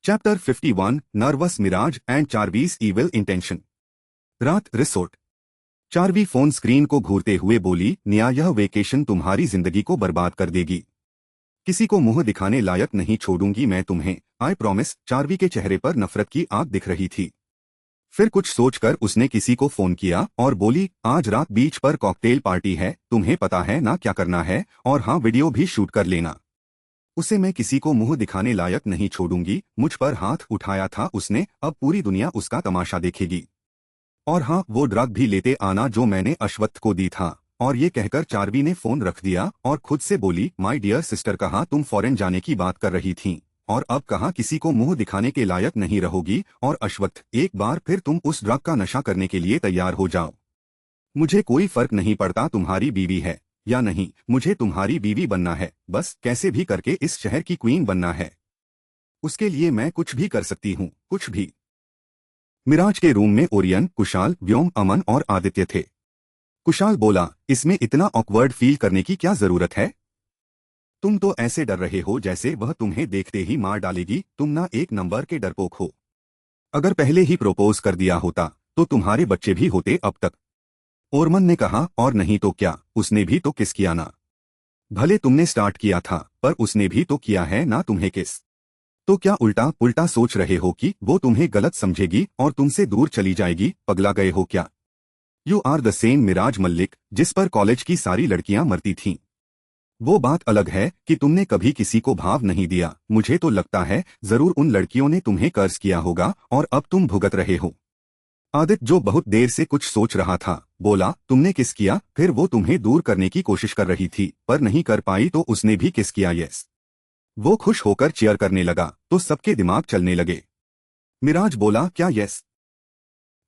Chapter 51 nervous Miraj and Charvi's evil intention. रात resort. Charvi phone screen को घूरते हुए बोली, निया यह वेकेशन तुम्हारी जिंदगी को बर्बाद कर देगी। किसी को मुंह दिखाने लायक नहीं छोड़ूंगी मैं तुम्हें, आई प्रॉमिस। चार्वी के चेहरे पर नफरत की आग दिख रही थी। फिर कुछ सोचकर उसने किसी को फोन किया और बोली, आज रात बीच पर कॉकटेल पार्टी है, तुम्हें पता है ना क्या करना है, और हाँ वीडियो भी शूट कर लेना। उसे मैं किसी को मुंह दिखाने लायक नहीं छोड़ूंगी। मुझ पर हाथ उठाया था उसने, अब पूरी दुनिया उसका तमाशा देखेगी। और हाँ वो ड्रग भी लेते आना जो मैंने अश्वत्थ को दी था। और ये कहकर चार्वी ने फोन रख दिया और खुद से बोली, माय डियर सिस्टर, कहा तुम फॉरेन जाने की बात कर रही थीं, और अब कहा किसी को मुंह दिखाने के लायक नहीं रहोगी। और अश्वत्थ, एक बार फिर तुम उस ड्रग का नशा करने के लिए तैयार हो जाओ। मुझे कोई फर्क नहीं पड़ता तुम्हारी बीवी है या नहीं, मुझे तुम्हारी बीवी बनना है, बस कैसे भी करके इस शहर की क्वीन बनना है। उसके लिए मैं कुछ भी कर सकती हूँ, कुछ भी। मिराज के रूम में ओरियन, कुशाल, व्योम, अमन और आदित्य थे। कुशाल बोला, इसमें इतना ऑकवर्ड फील करने की क्या जरूरत है? तुम तो ऐसे डर रहे हो जैसे वह तुम्हें देखते ही मार डालेगी। तुम ना एक नंबर के डरपोक हो। अगर पहले ही प्रपोज कर दिया होता तो तुम्हारे बच्चे भी होते अब तक। ओरमन ने कहा, और नहीं तो क्या, उसने भी तो किस किया ना। भले तुमने स्टार्ट किया था, पर उसने भी तो किया है ना तुम्हें किस। तो क्या उल्टा पुल्टा सोच रहे हो कि वो तुम्हें गलत समझेगी और तुमसे दूर चली जाएगी? पगला गए हो क्या? You are the same Miraj Mallik जिस पर कॉलेज की सारी लड़कियां मरती थीं। वो बात अलग है कि तुमने कभी किसी को भाव नहीं दिया। मुझे तो लगता है जरूर उन लड़कियों ने तुम्हें कर्ज किया होगा और अब तुम भुगत रहे हो। आदित्य, जो बहुत देर से कुछ सोच रहा था, बोला, तुमने किस किया? फिर वो तुम्हें दूर करने की कोशिश कर रही थी पर नहीं कर पाई तो उसने भी किस किया? यस। वो खुश होकर चीयर करने लगा तो सबके दिमाग चलने लगे। मिराज बोला, क्या यस?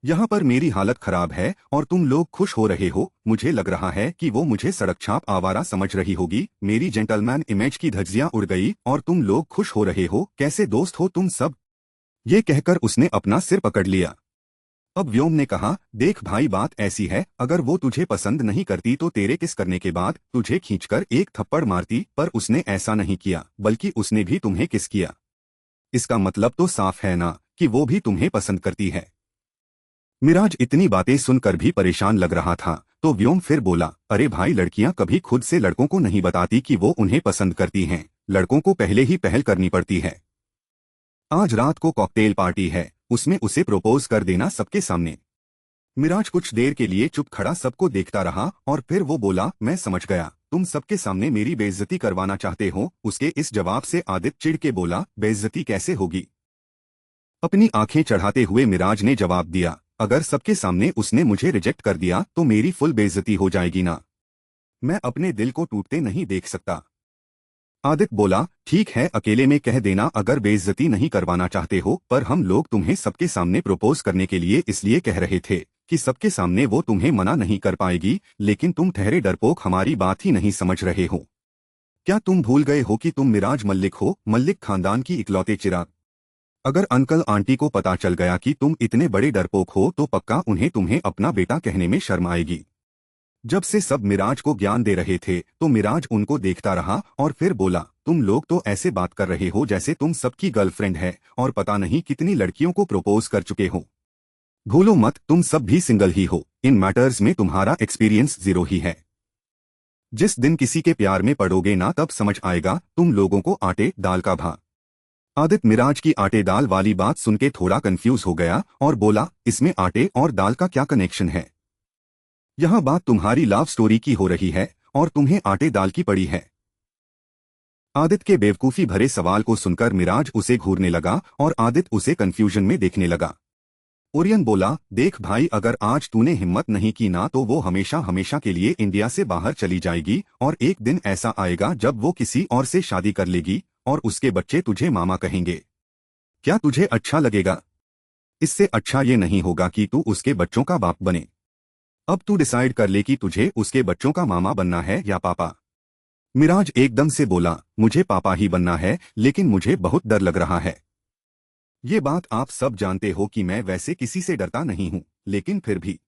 यहाँ पर मेरी हालत खराब है और तुम लोग खुश हो रहे हो। मुझे लग रहा है कि वो मुझे सड़क छाप आवारा समझ रही होगी। मेरी जेंटलमैन इमेज की धज्जियां उड़ गई और तुम लोग खुश हो रहे हो। कैसे दोस्त हो तुम सब? ये कहकर उसने अपना सिर पकड़ लिया। अब व्योम ने कहा, देख भाई, बात ऐसी है, अगर वो तुझे पसंद नहीं करती तो तेरे किस करने के बाद तुझे खींचकर एक थप्पड़ मारती, पर उसने ऐसा नहीं किया, बल्कि उसने भी तुम्हें किस किया। इसका मतलब तो साफ है ना कि वो भी तुम्हें पसंद करती है। मिराज इतनी बातें सुनकर भी परेशान लग रहा था तो व्योम फिर बोला, अरे भाई, लड़कियां कभी खुद से लड़कों को नहीं बताती कि वो उन्हें पसंद करती हैं। लड़कों को पहले ही पहल करनी पड़ती है। आज रात को कॉकटेल पार्टी है, उसमें उसे प्रपोज कर देना सबके सामने। मिराज कुछ देर के लिए चुप खड़ा सबको देखता रहा और फिर वो बोला, मैं समझ गया, तुम सबके सामने मेरी बेइज्जती करवाना चाहते हो। उसके इस जवाब से आदित्य चिढ़ के बोला, बेइज्जती कैसे होगी? अपनी आंखें चढ़ाते हुए मिराज ने जवाब दिया, अगर सबके सामने उसने मुझे रिजेक्ट कर दिया तो मेरी फुल बेइज्जती हो जाएगी ना। मैं अपने दिल को टूटते नहीं देख सकता। आदित्य बोला, ठीक है, अकेले में कह देना अगर बेइज्जती नहीं करवाना चाहते हो, पर हम लोग तुम्हें सबके सामने प्रपोज करने के लिए इसलिए कह रहे थे कि सबके सामने वो तुम्हें मना नहीं कर पाएगी। लेकिन तुम ठहरे डरपोक हमारी बात ही नहीं समझ रहे हो। क्या तुम भूल गए हो कि तुम मिराज मल्लिक हो, मल्लिक खानदान की इकलौते चिराग? अगर अंकल आंटी को पता चल गया कि तुम इतने बड़े डरपोक हो तो पक्का उन्हें तुम्हें अपना बेटा कहने में शर्म आएगी। जब से सब मिराज को ज्ञान दे रहे थे तो मिराज उनको देखता रहा और फिर बोला, तुम लोग तो ऐसे बात कर रहे हो जैसे तुम सबकी गर्लफ्रेंड है और पता नहीं कितनी लड़कियों को प्रपोज कर चुके हो। भूलो मत, तुम सब भी सिंगल ही हो। इन मैटर्स में तुम्हारा एक्सपीरियंस जीरो ही है। जिस दिन किसी के प्यार में पड़ोगे ना तब समझ आएगा तुम लोगों को आटे दाल का भा। आदित्य मिराज की आटे दाल वाली बात सुन के थोड़ा कंफ्यूज हो गया और बोला, इसमें आटे और दाल का क्या कनेक्शन है? यह बात तुम्हारी लव स्टोरी की हो रही है और तुम्हें आटे दाल की पड़ी है। आदित्य के बेवकूफी भरे सवाल को सुनकर मिराज उसे घूरने लगा और आदित्य उसे कंफ्यूजन में देखने लगा। ओरियन बोला, देख भाई, अगर आज तूने हिम्मत नहीं की ना तो वो हमेशा हमेशा के लिए इंडिया से बाहर चली जाएगी और एक दिन ऐसा आएगा जब वो किसी और से शादी कर लेगी और उसके बच्चे तुझे मामा कहेंगे। क्या तुझे अच्छा लगेगा? इससे अच्छा ये नहीं होगा कि तू उसके बच्चों का बाप बने। अब तू डिसाइड कर ले कि तुझे उसके बच्चों का मामा बनना है या पापा। मिराज एकदम से बोला, मुझे पापा ही बनना है, लेकिन मुझे बहुत डर लग रहा है। ये बात आप सब जानते हो कि मैं वैसे किसी से डरता नहीं हूं, लेकिन फिर भी।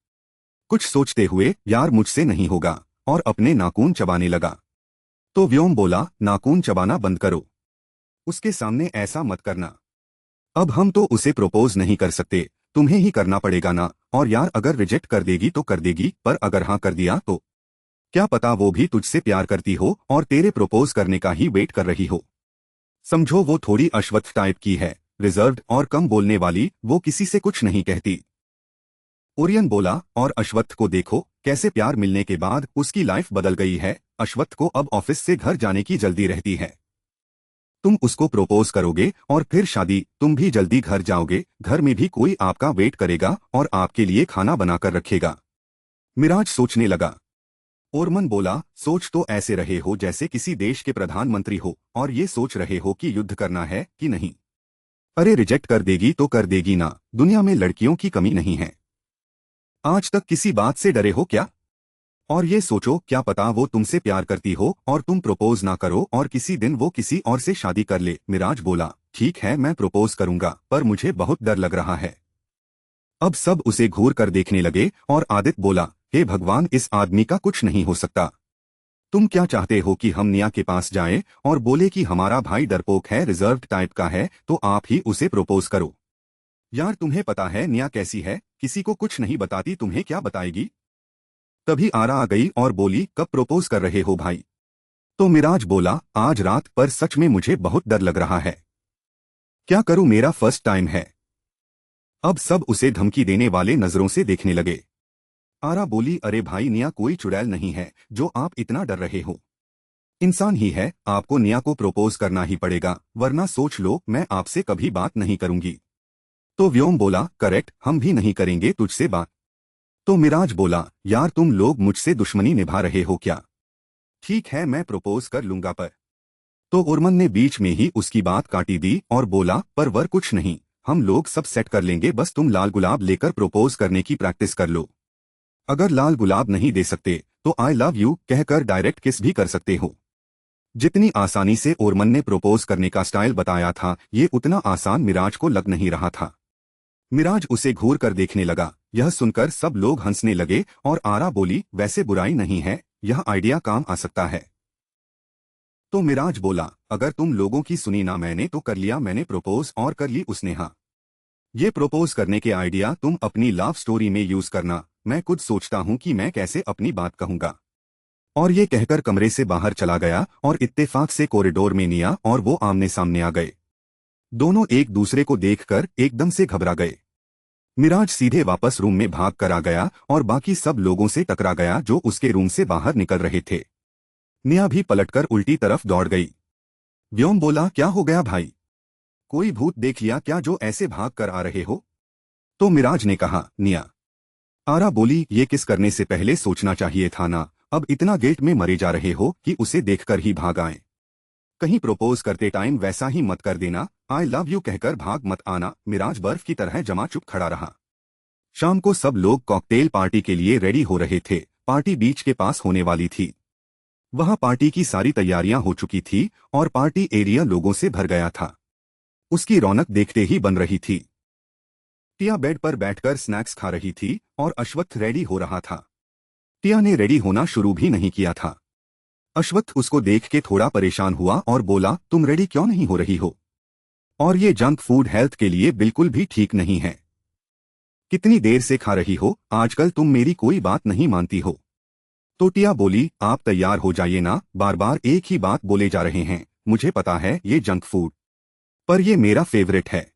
कुछ सोचते हुए, यार मुझसे नहीं होगा, और अपने नाखून चबाने लगा। तो व्योम बोला, नाखून चबाना बंद करो। उसके सामने ऐसा मत करना। अब हम तो उसे प्रपोज नहीं कर सकते, तुम्हें ही करना पड़ेगा ना। और यार अगर रिजेक्ट कर देगी तो कर देगी, पर अगर हाँ कर दिया तो क्या पता वो भी तुझसे प्यार करती हो और तेरे प्रपोज करने का ही वेट कर रही हो। समझो वो थोड़ी अश्वत्थ टाइप की है, रिजर्व्ड और कम बोलने वाली, वो किसी से कुछ नहीं कहती। ओरियन बोला, और अश्वत्थ को देखो कैसे प्यार मिलने के बाद उसकी लाइफ बदल गई है। अश्वत्थ को अब ऑफिस से घर जाने की जल्दी रहती है। तुम उसको प्रपोज करोगे और फिर शादी, तुम भी जल्दी घर जाओगे, घर में भी कोई आपका वेट करेगा और आपके लिए खाना बनाकर रखेगा। मिराज सोचने लगा। ओरमन बोला, सोच तो ऐसे रहे हो जैसे किसी देश के प्रधानमंत्री हो और ये सोच रहे हो कि युद्ध करना है कि नहीं। अरे रिजेक्ट कर देगी तो कर देगी ना, दुनिया में लड़कियों की कमी नहीं है। आज तक किसी बात से डरे हो क्या? और ये सोचो क्या पता वो तुमसे प्यार करती हो और तुम प्रपोज ना करो और किसी दिन वो किसी और से शादी कर ले। मिराज बोला, ठीक है मैं प्रपोज करूंगा, पर मुझे बहुत डर लग रहा है। अब सब उसे घूर कर देखने लगे और आदित्य बोला, हे भगवान इस आदमी का कुछ नहीं हो सकता। तुम क्या चाहते हो कि हम निया के पास जाएं और बोले कि हमारा भाई डरपोक है, रिजर्व्ड टाइप का है, तो आप ही उसे प्रपोज करो। यार तुम्हें पता है निया कैसी है, किसी को कुछ नहीं बताती, तुम्हें क्या बताएगी। तभी आरा आ गई और बोली, कब प्रपोज कर रहे हो भाई? तो मिराज बोला, आज रात, पर सच में मुझे बहुत डर लग रहा है। क्या करूं, मेरा फर्स्ट टाइम है। अब सब उसे धमकी देने वाले नजरों से देखने लगे। आरा बोली, अरे भाई निया कोई चुड़ैल नहीं है जो आप इतना डर रहे हो। इंसान ही है, आपको निया को प्रपोज करना ही पड़ेगा, वरना सोच लो मैं आपसे कभी बात नहीं करूंगी। तो व्योम बोला, करेक्ट, हम भी नहीं करेंगे तुझसे बात। तो मिराज बोला, यार तुम लोग मुझसे दुश्मनी निभा रहे हो क्या? ठीक है मैं प्रपोज कर लूंगा, पर तो उर्मन ने बीच में ही उसकी बात काटी दी और बोला, पर वर कुछ नहीं, हम लोग सब सेट कर लेंगे, बस तुम लाल गुलाब लेकर प्रपोज करने की प्रैक्टिस कर लो। अगर लाल गुलाब नहीं दे सकते तो आई लव यू कहकर डायरेक्ट किस भी कर सकते हो। जितनी आसानी से ओरमन ने प्रपोज करने का स्टाइल बताया था, ये उतना आसान मिराज को लग नहीं रहा था। मिराज उसे घूर कर देखने लगा। यह सुनकर सब लोग हंसने लगे और आरा बोली, वैसे बुराई नहीं है, यह आइडिया काम आ सकता है। तो मिराज बोला, अगर तुम लोगों की सुनी ना मैंने तो कर लिया मैंने प्रपोज, और कर ली उसने हाँ। ये प्रपोज करने के आइडिया तुम अपनी लव स्टोरी में यूज करना, मैं खुद सोचता हूँ कि मैं कैसे अपनी बात कहूंगा। और ये कहकर कमरे से बाहर चला गया और इत्तेफाक से कॉरिडोर में निया और वो आमने सामने आ गए। दोनों एक दूसरे को देखकर एकदम से घबरा गए। मिराज सीधे वापस रूम में भाग कर आ गया और बाकी सब लोगों से टकरा गया जो उसके रूम से बाहर निकल रहे थे। निया भी पलटकर उल्टी तरफ दौड़ गई। व्योम बोला, क्या हो गया भाई? कोई भूत देख लिया क्या जो ऐसे भाग कर आ रहे हो? तो मिराज ने कहा, निया। आरा बोली, ये किस करने से पहले सोचना चाहिए था ना, अब इतना गिल्ट में मरे जा रहे हो कि उसे देखकर ही भाग आए। कहीं प्रपोज करते टाइम वैसा ही मत कर देना, आई लव यू कहकर भाग मत आना। मिराज बर्फ की तरह जमा चुप खड़ा रहा। शाम को सब लोग कॉकटेल पार्टी के लिए रेडी हो रहे थे। पार्टी बीच के पास होने वाली थी। वहां पार्टी की सारी तैयारियां हो चुकी थी और पार्टी एरिया लोगों से भर गया था। उसकी रौनक देखते ही बन रही थी। टिया बेड पर बैठकर स्नैक्स खा रही थी और अश्वत्थ रेडी हो रहा था। टिया ने रेडी होना शुरू भी नहीं किया था। अश्वत्थ उसको देख के थोड़ा परेशान हुआ और बोला, तुम रेडी क्यों नहीं हो रही हो? और ये जंक फूड हेल्थ के लिए बिल्कुल भी ठीक नहीं है। कितनी देर से खा रही हो, आजकल तुम मेरी कोई बात नहीं मानती हो। तो टिया बोली, आप तैयार हो जाइए ना, बार बार एक ही बात बोले जा रहे हैं, मुझे पता है ये जंक फूड, पर ये मेरा फेवरेट है।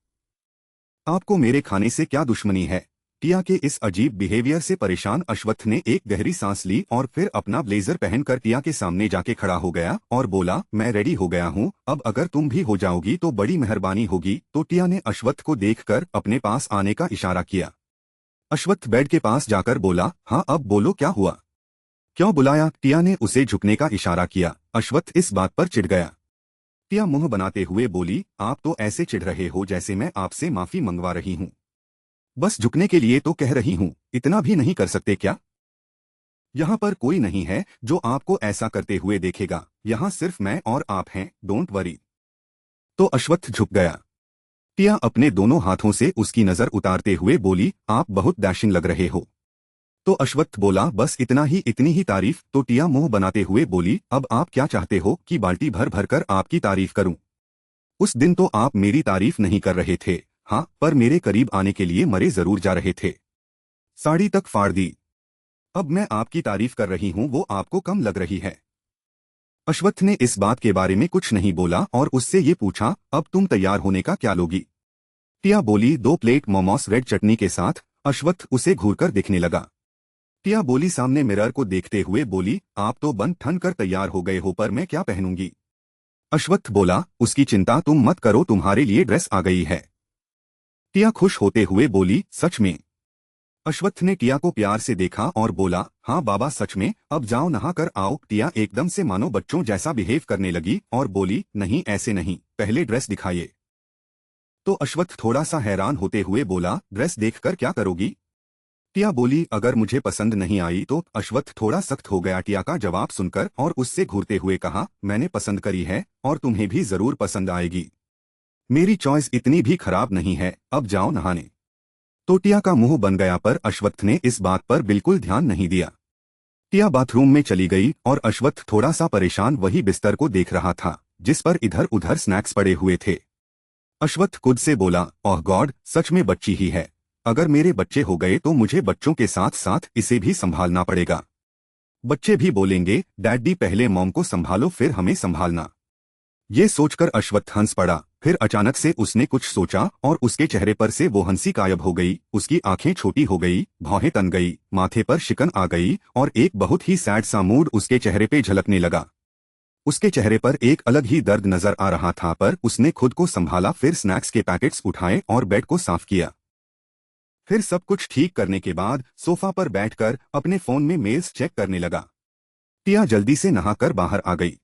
आपको मेरे खाने से क्या दुश्मनी है? टिया के इस अजीब बिहेवियर से परेशान अश्वत्थ ने एक गहरी सांस ली और फिर अपना ब्लेजर पहनकर टिया के सामने जाके खड़ा हो गया और बोला, मैं रेडी हो गया हूँ, अब अगर तुम भी हो जाओगी तो बड़ी मेहरबानी होगी। तो टिया ने अश्वत्थ को देखकर अपने पास आने का इशारा किया। अश्वत्थ बेड के पास जाकर बोला, हाँ अब बोलो क्या हुआ, क्यों बुलाया? टिया ने उसे झुकने का इशारा किया। अश्वत्थ इस बात पर चिढ़ गया। टिया मुंह बनाते हुए बोली, आप तो ऐसे चिढ़ रहे हो जैसे मैं आपसे माफी मंगवा रही हूँ। बस झुकने के लिए तो कह रही हूँ, इतना भी नहीं कर सकते क्या? यहाँ पर कोई नहीं है जो आपको ऐसा करते हुए देखेगा, यहाँ सिर्फ मैं और आप हैं, डोंट वरी। तो अश्वत्थ झुक गया। टिया अपने दोनों हाथों से उसकी नजर उतारते हुए बोली, आप बहुत डैशिंग लग रहे हो। तो अश्वत्थ बोला, बस इतना ही, इतनी ही तारीफ? तो टिया मुंह बनाते हुए बोली, अब आप क्या चाहते हो कि बाल्टी भर भर कर आपकी तारीफ करूं? उस दिन तो आप मेरी तारीफ नहीं कर रहे थे, हाँ, पर मेरे करीब आने के लिए मरे जरूर जा रहे थे। साड़ी तक फाड़ दी। अब मैं आपकी तारीफ कर रही हूँ वो आपको कम लग रही है। अश्वत्थ ने इस बात के बारे में कुछ नहीं बोला और उससे ये पूछा, अब तुम तैयार होने का क्या लोगी? टिया बोली, 2 प्लेट मोमोस रेड चटनी के साथ। अश्वत्थ उसे घूरकर देखने लगा। टिया बोली, सामने मिरर को देखते हुए बोली, आप तो बन ठन कर तैयार हो गए हो, पर मैं क्या पहनूंगी? अश्वत्थ बोला, उसकी चिंता तुम मत करो, तुम्हारे लिए ड्रेस आ गई है। टिया खुश होते हुए बोली, सच में? अश्वत्थ ने टिया को प्यार से देखा और बोला, हाँ बाबा सच में, अब जाओ नहा कर आओ। टिया एकदम से मानो बच्चों जैसा बिहेव करने लगी और बोली, नहीं ऐसे नहीं, पहले ड्रेस दिखाइए। तो अश्वत्थ थोड़ा सा हैरान होते हुए बोला, ड्रेस देखकर क्या करोगी? टिया बोली, अगर मुझे पसंद नहीं आई तो। अश्वत्थ थोड़ा सख्त हो गया टिया का जवाब सुनकर और उससे घूरते हुए कहा, मैंने पसंद करी है और तुम्हें भी जरूर पसंद आएगी। मेरी चॉइस इतनी भी खराब नहीं है, अब जाओ नहाने। तो टिया का मुंह बन गया, पर अश्वत्थ ने इस बात पर बिल्कुल ध्यान नहीं दिया। टिया बाथरूम में चली गई और अश्वत्थ थोड़ा सा परेशान वही बिस्तर को देख रहा था जिस पर इधर उधर स्नैक्स पड़े हुए थे। अश्वत्थ खुद से बोला, ओह गॉड, सच में बच्ची ही है। अगर मेरे बच्चे हो गए तो मुझे बच्चों के साथ साथ इसे भी संभालना पड़ेगा। बच्चे भी बोलेंगे, डैडी पहले मॉम को संभालो फिर हमें संभालना। ये सोचकर अश्वत्थ हंस पड़ा। फिर अचानक से उसने कुछ सोचा और उसके चेहरे पर से वो हंसी गायब हो गई। उसकी आंखें छोटी हो गई, भौहें तन गई, माथे पर शिकन आ गई और एक बहुत ही सैड सा मूड उसके चेहरे पे झलकने लगा। उसके चेहरे पर एक अलग ही दर्द नजर आ रहा था, पर उसने खुद को संभाला। फिर स्नैक्स के पैकेट्स उठाए और बेड को साफ किया। फिर सब कुछ ठीक करने के बाद सोफा पर बैठकर अपने फोन में मेल्स चेक करने लगा। टिया जल्दी से नहाकर बाहर आ गई।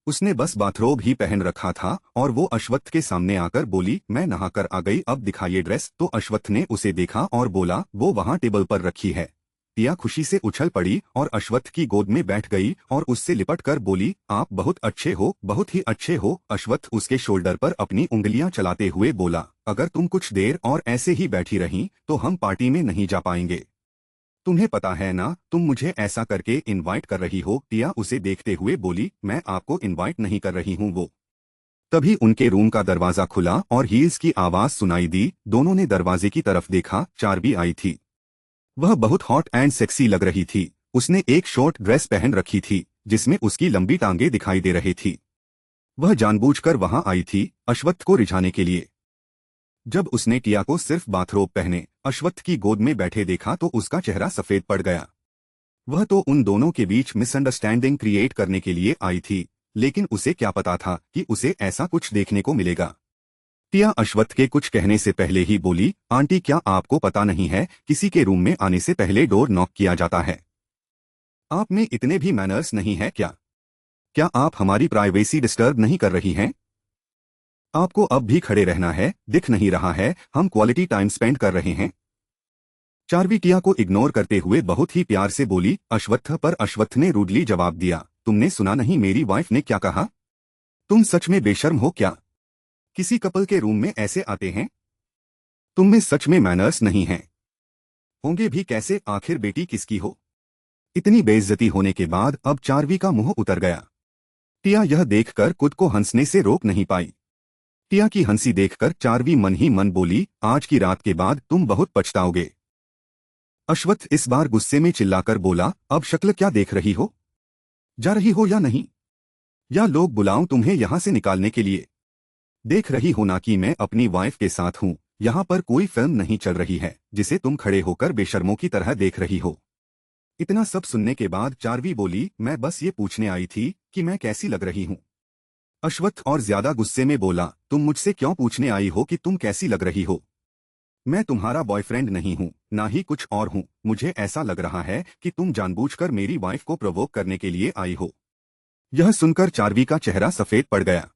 उसने बस बाथरोब ही पहन रखा था और वो अश्वत्थ के सामने आकर बोली, मैं नहाकर आ गई, अब दिखाइए ड्रेस। तो अश्वत्थ ने उसे देखा और बोला, वो वहाँ टेबल पर रखी है। टिया खुशी से उछल पड़ी और अश्वत्थ की गोद में बैठ गई और उससे लिपट कर बोली, आप बहुत अच्छे हो, बहुत ही अच्छे हो। अश्वत्थ उसके शोल्डर पर अपनी उंगलियां चलाते हुए बोला, अगर तुम कुछ देर और ऐसे ही बैठी रहीं तो हम पार्टी में नहीं जा पाएंगे। तुम्हें पता है ना, तुम मुझे ऐसा करके इनवाइट कर रही हो। टिया उसे देखते हुए बोली, मैं आपको इनवाइट नहीं कर रही हूँ वो। तभी उनके रूम का दरवाजा खुला और हील्स की आवाज सुनाई दी। दोनों ने दरवाजे की तरफ देखा। चार्वी आई थी। वह बहुत हॉट एंड सेक्सी लग रही थी। उसने एक शॉर्ट ड्रेस पहन रखी थी जिसमें उसकी लंबी टांगे दिखाई दे रही थी। वह जानबूझकर वहां आई थी अश्वत्थ को रिझाने के लिए। जब उसने टिया को सिर्फ बाथरोब पहने अश्वत्थ की गोद में बैठे देखा तो उसका चेहरा सफेद पड़ गया। वह तो उन दोनों के बीच मिसअंडरस्टैंडिंग क्रिएट करने के लिए आई थी, लेकिन उसे क्या पता था कि उसे ऐसा कुछ देखने को मिलेगा। टिया अश्वत्थ के कुछ कहने से पहले ही बोली, आंटी क्या आपको पता नहीं है, किसी के रूम में आने से पहले डोर नॉक किया जाता है। आप में इतने भी मैनर्स नहीं है क्या? क्या आप हमारी प्राइवेसी डिस्टर्ब नहीं कर रही हैं? आपको अब भी खड़े रहना है, दिख नहीं रहा है हम क्वालिटी टाइम स्पेंड कर रहे हैं। चार्वी टिया को इग्नोर करते हुए बहुत ही प्यार से बोली, अश्वत्थ। पर अश्वत्थ ने रूडली जवाब दिया, तुमने सुना नहीं मेरी वाइफ ने क्या कहा? तुम सच में बेशर्म हो क्या? किसी कपल के रूम में ऐसे आते हैं? तुम में सच में मैनर्स नहीं हैं। होंगे भी कैसे, आखिर बेटी किसकी हो? इतनी बेइज्जती होने के बाद अब चार्वी का मुंह उतर गया। टिया यह देखकर खुद को हंसने से रोक नहीं पाई। टिया की हंसी देखकर चार्वी मन ही मन बोली, आज की रात के बाद तुम बहुत पछताओगे। अश्वत्थ इस बार गुस्से में चिल्लाकर बोला, अब शक्ल क्या देख रही हो? जा रही हो या नहीं? या लोग बुलाऊं तुम्हें यहां से निकालने के लिए? देख रही हो ना कि मैं अपनी वाइफ के साथ हूं। यहाँ पर कोई फिल्म नहीं चल रही है जिसे तुम खड़े होकर बेशर्मों की तरह देख रही हो। इतना सब सुनने के बाद चार्वी बोली, मैं बस ये पूछने आई थी कि मैं कैसी लग रही हूँ। अश्वत्थ और ज्यादा गुस्से में बोला, तुम मुझसे क्यों पूछने आई हो कि तुम कैसी लग रही हो? मैं तुम्हारा बॉयफ्रेंड नहीं हूँ, ना ही कुछ और हूँ। मुझे ऐसा लग रहा है कि तुम जानबूझकर मेरी वाइफ को प्रोवोक करने के लिए आई हो। यह सुनकर चार्वी का चेहरा सफेद पड़ गया।